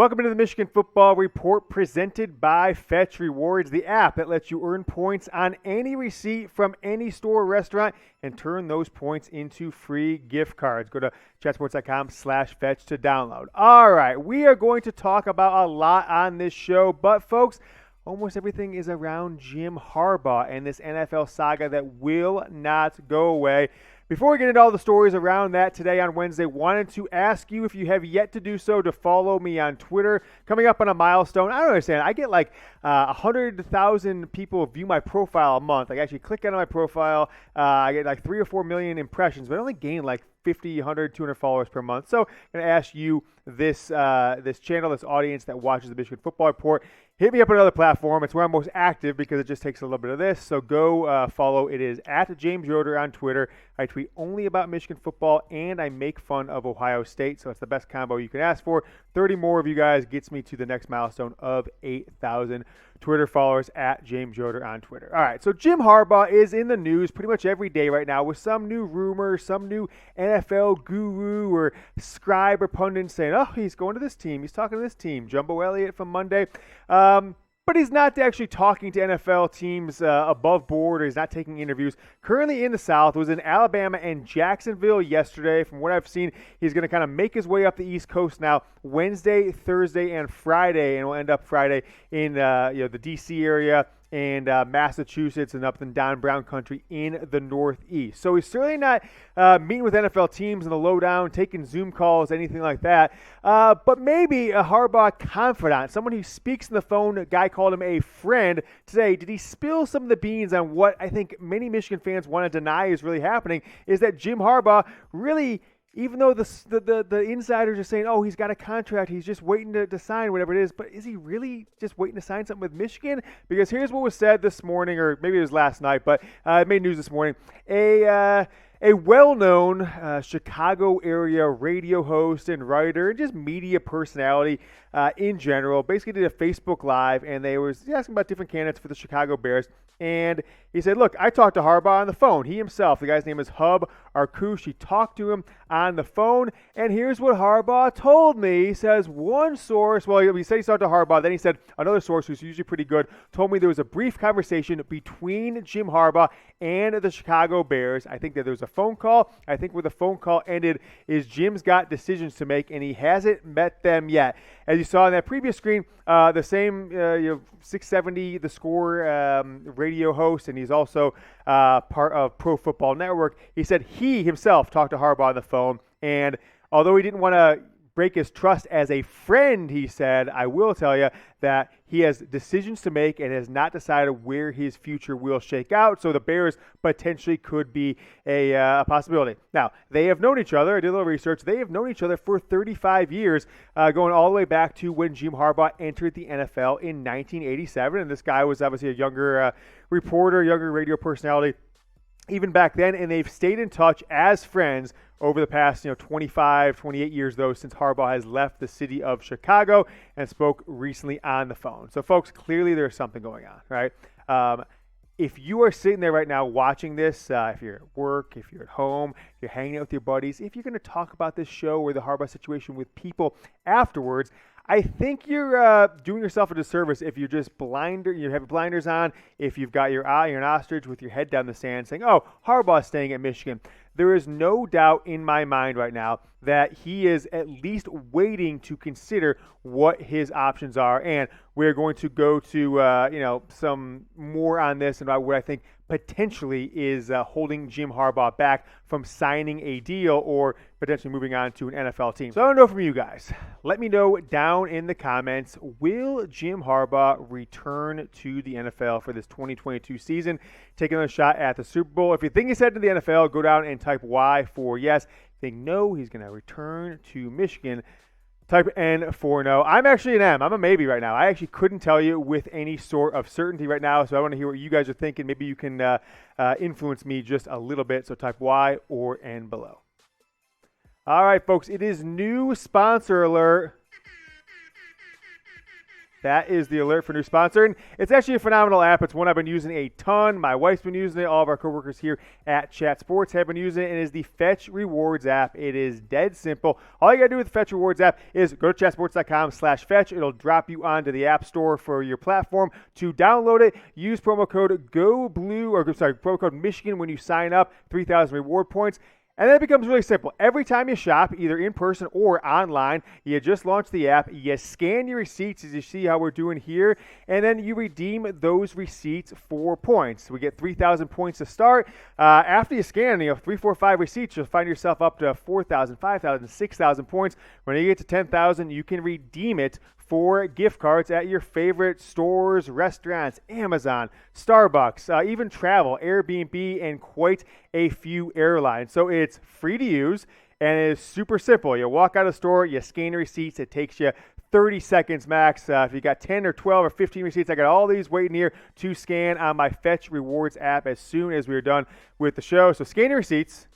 Welcome to the Michigan Football Report presented by Fetch Rewards, the app that lets you earn points on any receipt from any store or restaurant and turn those points into free gift cards. Go to chatsports.com/fetch to download. All right, we are going to talk about a lot on this show, but folks, almost everything is around Jim Harbaugh and this NFL saga that will not go away. Before we get into all the stories around that today on Wednesday, wanted to ask you, if you have yet to do so, to follow me on Twitter. Coming up on a milestone. I don't understand. I get like 100,000 people view my profile a month. I actually click on my profile. I get like 3 or 4 million impressions, but I only gain like 50, 100, 200 followers per month. So I'm going to ask you, this channel, this audience that watches the Michigan Football Report, hit me up on another platform. It's where I'm most active because it just takes a little bit of this. So go follow. It is at James Yoder on Twitter. I tweet only about Michigan football, and I make fun of Ohio State. So it's the best combo you can ask for. 30 more of you guys gets me to the next milestone of 8,000 Twitter followers at James Yoder on Twitter. All right, so Jim Harbaugh is in the news pretty much every day right now with some new rumor, some new NFL guru or scribe or pundit saying, oh, he's going to this team, he's talking to this team. Jumbo Elliott from Monday. But he's not actually talking to NFL teams above board, or he's not taking interviews. Currently in the South, was in Alabama and Jacksonville yesterday. From what I've seen, he's going to kind of make his way up the East Coast now, Wednesday, Thursday, and Friday, and will end up Friday in the D.C. area and Massachusetts and up and down Brown Country in the Northeast. So he's certainly not meeting with NFL teams in the lowdown, taking Zoom calls, anything like that. But maybe a Harbaugh confidant, someone who speaks on the phone. A guy called him a friend today. Did he spill some of the beans on what I think many Michigan fans want to deny is really happening, is that Jim Harbaugh really, even though the insiders are saying, oh, he's got a contract, he's just waiting to sign whatever it is, but is he really just waiting to sign something with Michigan? Because here's what was said this morning, or maybe it was last night, but it made news this morning. A well-known Chicago area radio host and writer and just media personality in general basically did a Facebook Live, and they was asking about different candidates for the Chicago Bears. And he said, look, I talked to Harbaugh on the phone. He himself, the guy's name is Arkush. He talked to him on the phone, and here's what Harbaugh told me. He says one source, well, he said he talked to Harbaugh, then he said another source who's usually pretty good told me there was a brief conversation between Jim Harbaugh and the Chicago Bears. I think that there was a phone call. I think where the phone call ended is Jim's got decisions to make, and he hasn't met them yet. As you saw on that previous screen, the same 670 The Score radio host, and he's also part of Pro Football Network. He said he himself talked to Harbaugh on the phone, and although he didn't want to break his trust as a friend, he said, I will tell you that he has decisions to make and has not decided where his future will shake out. So the Bears potentially could be a possibility. Now, they have known each other. I did a little research. They have known each other for 35 years, going all the way back to when Jim Harbaugh entered the NFL in 1987. And this guy was obviously a younger reporter, younger radio personality even back then, and they've stayed in touch as friends over the past 28 years, though, since Harbaugh has left the city of Chicago and spoke recently on the phone. So, folks, clearly there's something going on, right? If you are sitting there right now watching this, if you're at work, if you're at home, if you're hanging out with your buddies, if you're going to talk about this show or the Harbaugh situation with people afterwards, I think you're doing yourself a disservice if you're just you have blinders on, if you've got you're an ostrich with your head down the sand saying, oh, Harbaugh's staying at Michigan. There is no doubt in my mind right now that he is at least waiting to consider what his options are. And we're going to go to, some more on this and about what I think potentially is holding Jim Harbaugh back from signing a deal or potentially moving on to an NFL team. So I don't know from you guys. Let me know down in the comments, will Jim Harbaugh return to the NFL for this 2022 season, taking a shot at the Super Bowl? If you think he's headed to the NFL, go down and type Y for yes. Think no, he's going to return to Michigan. Type N for no. I'm actually an M. I'm a maybe right now. I actually couldn't tell you with any sort of certainty right now, so I want to hear what you guys are thinking. Maybe you can influence me just a little bit, so type Y or N below. All right, folks, it is new sponsor alert. That is the alert for new sponsor. And it's actually a phenomenal app. It's one I've been using a ton. My wife's been using it. All of our coworkers here at Chat Sports have been using it. And it is the Fetch Rewards app. It is dead simple. All you got to do with the Fetch Rewards app is go to chatsports.com/fetch. It'll drop you onto the App Store for your platform to download it. Use promo code promo code Michigan when you sign up. 3,000 reward points. And then it becomes really simple. Every time you shop, either in person or online, you just launch the app, you scan your receipts as you see how we're doing here, and then you redeem those receipts for points. We get 3,000 points to start. After you scan, 3, 4, 5 receipts, you'll find yourself up to 4,000, 5,000, 6,000 points. When you get to 10,000, you can redeem it for gift cards at your favorite stores, restaurants, Amazon, Starbucks, even travel, Airbnb, and quite a few airlines. So it's free to use, and it is super simple. You walk out of the store, you scan your receipts. It takes you 30 seconds max. If you got 10 or 12 or 15 receipts, I got all these waiting here to scan on my Fetch Rewards app as soon as we're done with the show. So scan your receipts.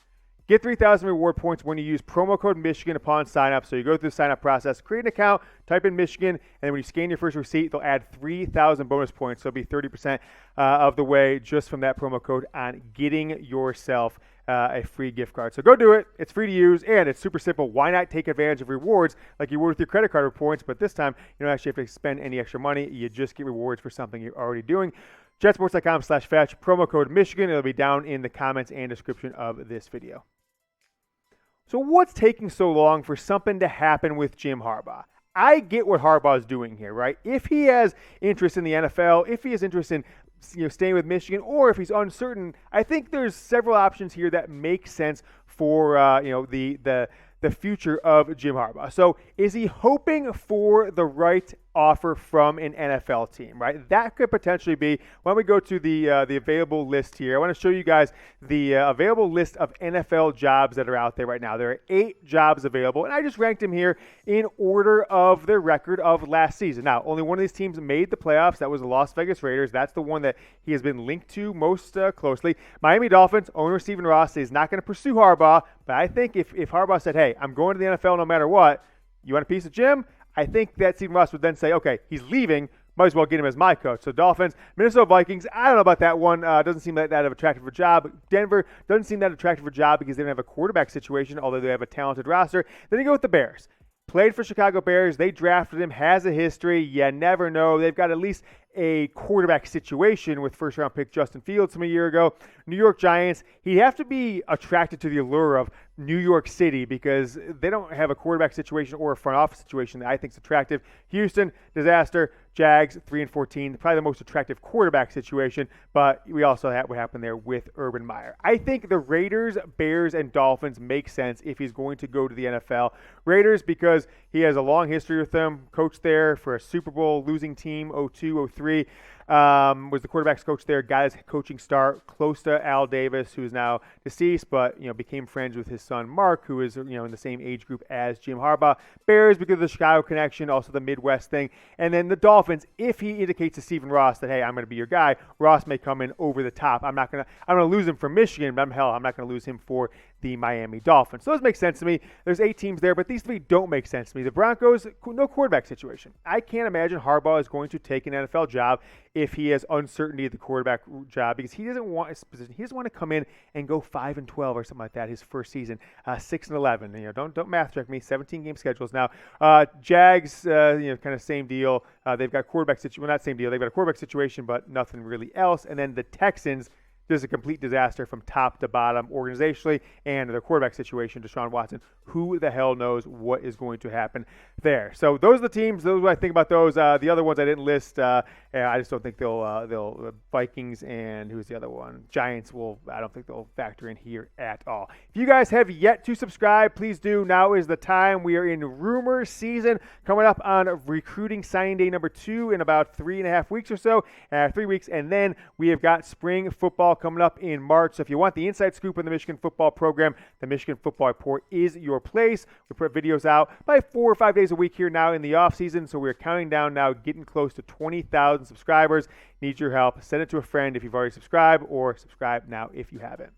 Get 3,000 reward points when you use promo code Michigan upon sign up. So you go through the sign up process, create an account, type in Michigan, and then when you scan your first receipt, they'll add 3,000 bonus points. So it'll be 30% of the way just from that promo code on getting yourself a free gift card. So go do it. It's free to use, and it's super simple. Why not take advantage of rewards like you would with your credit card points? But this time, you don't actually have to spend any extra money. You just get rewards for something you're already doing. Jetsports.com/fetch, promo code Michigan. It'll be down in the comments and description of this video. So what's taking so long for something to happen with Jim Harbaugh? I get what Harbaugh is doing here, right? If he has interest in the NFL, if he has interest in staying with Michigan, or if he's uncertain, I think there's several options here that make sense for the future of Jim Harbaugh. So is he hoping for the right offer from an NFL team, right? That could potentially be. When we go to the available list here, I want to show you guys the available list of NFL jobs that are out there right now. There are 8 jobs available, and I just ranked them here in order of their record of last season. Now, only one of these teams made the playoffs. That was the Las Vegas Raiders. That's the one that he has been linked to most closely. Miami Dolphins, owner Stephen Ross is not going to pursue Harbaugh, but I think if Harbaugh said, hey, I'm going to the NFL no matter what, you want a piece of Jim? I think that Stephen Ross would then say, okay, he's leaving. Might as well get him as my coach. So Dolphins, Minnesota Vikings, I don't know about that one. Doesn't seem that attractive of a job. Denver doesn't seem that attractive of a job because they don't have a quarterback situation, although they have a talented roster. Then you go with the Bears. Played for Chicago Bears. They drafted him. Has a history. You never know. They've got at least a quarterback situation with first-round pick Justin Fields from a year ago. New York Giants, he'd have to be attracted to the allure of New York City because they don't have a quarterback situation or a front office situation that I think is attractive. Houston, disaster. Jags, 3-14, probably the most attractive quarterback situation, but we also have what happened there with Urban Meyer. I think the Raiders, Bears, and Dolphins make sense if he's going to go to the NFL. Raiders because he has a long history with them, coached there for a Super Bowl losing team, 02, 03. Was the quarterback's coach there, got his coaching start close to Al Davis, who is now deceased, but became friends with his son Mark, who is in the same age group as Jim Harbaugh. Bears because of the Chicago connection, also the Midwest thing, and then the Dolphins. If he indicates to Stephen Ross that hey, I'm going to be your guy, Ross may come in over the top. I'm going to lose him for Michigan, but I'm not going to lose him for the Miami Dolphins. So those make sense to me. There's 8 teams there, but these 3 don't make sense to me. The Broncos, no quarterback situation. I can't imagine Harbaugh is going to take an NFL job if he has uncertainty at the quarterback job because he doesn't want his position. He doesn't want to come in and go 5-12 or something like that his first season, 6-11. Don't math check me. 17 game schedules now. Jags, kind of same deal. They've got quarterback situation. Well, not same deal. They've got a quarterback situation, but nothing really else. And then the Texans. Just a complete disaster from top to bottom organizationally, and their quarterback situation, Deshaun Watson. Who the hell knows what is going to happen there? So those are the teams. Those are what I think about those. The other ones I didn't list. I just don't think they'll Vikings and who's the other one? Giants I don't think they'll factor in here at all. If you guys have yet to subscribe, please do. Now is the time. We are in rumor season coming up on recruiting signing day number 2 in about 3.5 weeks or so, 3 weeks, and then we have got spring football coming up in March. So if you want the inside scoop on the Michigan football program, the Michigan Football Report is your place. We put videos out by 4 or 5 days a week here now in the off season. So we're counting down now, getting close to 20,000 subscribers. Need your help. Send it to a friend if you've already subscribed, or subscribe now if you haven't.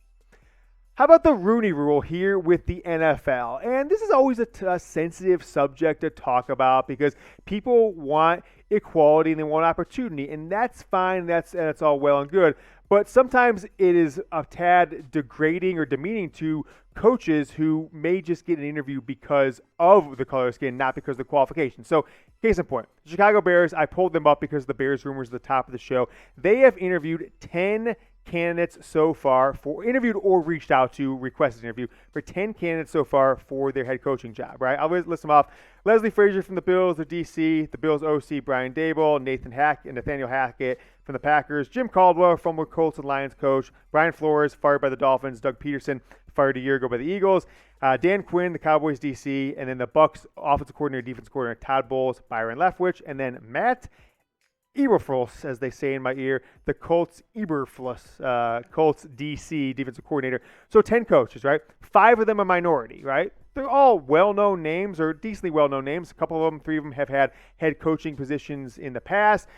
How about the Rooney Rule here with the NFL? And this is always a sensitive subject to talk about because people want equality and they want opportunity, and that's fine. That's all well and good. But sometimes it is a tad degrading or demeaning to coaches who may just get an interview because of the color of skin, not because of the qualifications. So, case in point, the Chicago Bears, I pulled them up because the Bears rumors at the top of the show. They have interviewed 10 candidates so far interviewed or reached out to request an interview for 10 candidates so far for their head coaching job, right? I'll list them off. Leslie Frazier from the Bills, the DC, the Bills OC, Brian Dable, Nathaniel Hackett from the Packers, Jim Caldwell, former Colts and Lions coach, Brian Flores, fired by the Dolphins, Doug Peterson, fired a year ago by the Eagles, Dan Quinn, the Cowboys DC, and then the Bucs offensive coordinator, defensive coordinator, Todd Bowles, Byron Leftwich, and then Matt Eberflus, as they say in my ear, the Colts Colts DC defensive coordinator. So 10 coaches, right? 5 of them are minority, right? They're all well-known names or decently well-known names. A couple of them, 3 of them have had head coaching positions in the past.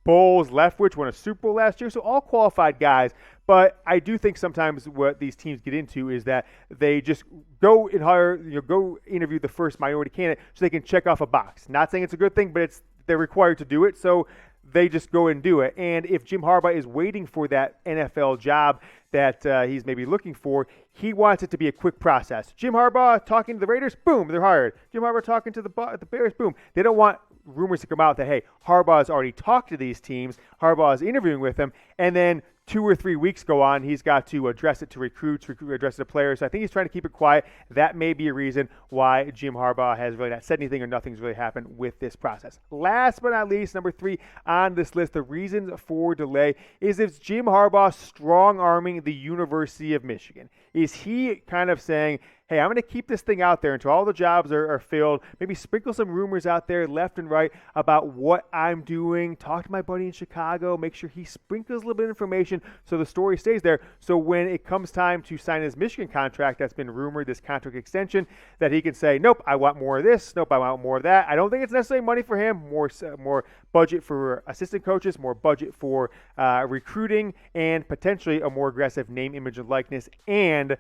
Bowles, Leftwich won a Super Bowl last year, so all qualified guys. But I do think sometimes what these teams get into is that they just go and go interview the first minority candidate so they can check off a box. Not saying it's a good thing, but they're required to do it, so they just go and do it. And if Jim Harbaugh is waiting for that NFL job that he's maybe looking for, he wants it to be a quick process. Jim Harbaugh talking to the Raiders, boom, they're hired. Jim Harbaugh talking to the Bears, boom. They don't want rumors to come out that, hey, Harbaugh has already talked to these teams, Harbaugh is interviewing with them, and then 2 or 3 weeks go on, he's got to address it to recruits, address it to players. So I think he's trying to keep it quiet. That may be a reason why Jim Harbaugh has really not said anything or nothing's really happened with this process. Last but not least, number 3 on this list, the reasons for delay is if Jim Harbaugh strong-arming the University of Michigan. Is he kind of saying, hey, I'm going to keep this thing out there until all the jobs are filled, maybe sprinkle some rumors out there left and right about what I'm doing, talk to my buddy in Chicago, make sure he sprinkles a little bit of information so the story stays there. So when it comes time to sign his Michigan contract that's been rumored, this contract extension, that he can say, nope, I want more of this, nope, I want more of that. I don't think it's necessarily money for him, more budget for assistant coaches, more budget for recruiting, and potentially a more aggressive name, image, and likeness, and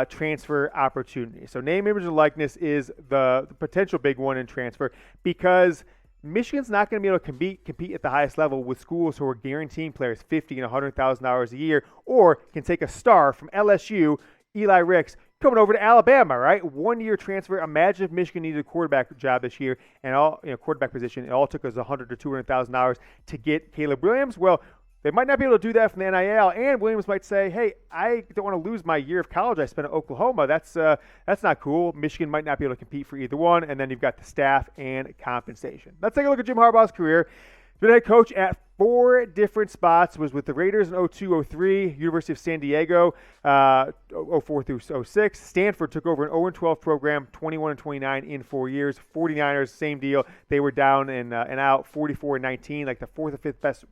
transfer opportunity. So name, image, and likeness is the potential big one in transfer because Michigan's not going to be able to compete at the highest level with schools who are guaranteeing players $50,000 and $100,000 a year, or can take a star from LSU, Eli Ricks, coming over to Alabama, right? 1-year transfer. Imagine if Michigan needed a quarterback job this year and quarterback position. It all took us $100,000 to $200,000 to get Caleb Williams. Well, they might not be able to do that from the NIL, and Williams might say, hey, I don't want to lose my year of college I spent at Oklahoma. That's not cool. Michigan might not be able to compete for either one, and then you've got the staff and compensation. Let's take a look at Jim Harbaugh's career. He's been head coach at 4 different spots, was with the Raiders in 02-03, University of San Diego 04 through 06. Stanford took over an 0-12 program, 21-29 in 4 years. 49ers, same deal. They were down and out, 44-19, like the 4th or 5th best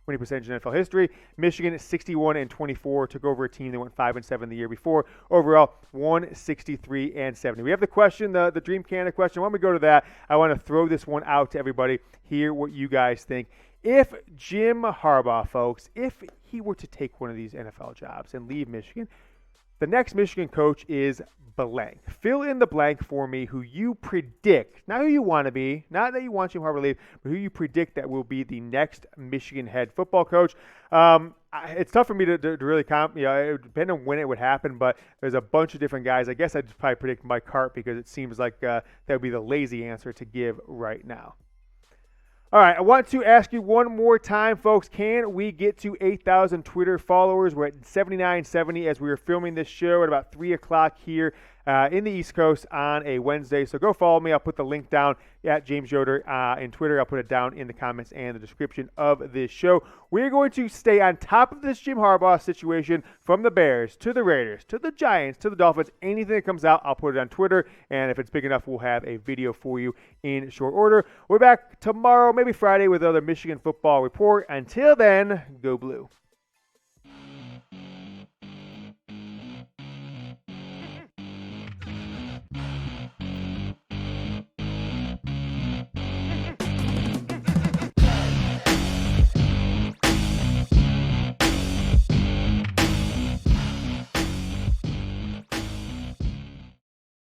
winning percentage in NFL history. Michigan, 61-24, took over a team that went 5-7 the year before. Overall, 163-70. We have the question, the Dream Candidate question. When we go to that, I want to throw this one out to everybody, hear what you guys think. If Jim Harbaugh, folks, if he were to take one of these NFL jobs and leave Michigan, the next Michigan coach is blank. Fill in the blank for me who you predict, not who you want to be, not that you want Jim Harbaugh to leave, but who you predict that will be the next Michigan head football coach. It's tough for me to really it would depend on when it would happen, but there's a bunch of different guys. I guess I'd probably predict Mike Hart because it seems like that would be the lazy answer to give right now. All right, I want to ask you one more time, folks. Can we get to 8,000 Twitter followers? We're at 7,970 as we were filming this show at about 3 o'clock here in the East Coast on a Wednesday. So go follow me. I'll put the link down at James Yoder in Twitter. I'll put it down in the comments and the description of this show. We're going to stay on top of this Jim Harbaugh situation from the Bears to the Raiders to the Giants to the Dolphins. Anything that comes out, I'll put it on Twitter. And if it's big enough, we'll have a video for you in short order. We're back tomorrow, maybe Friday, with another Michigan football report. Until then, go Blue.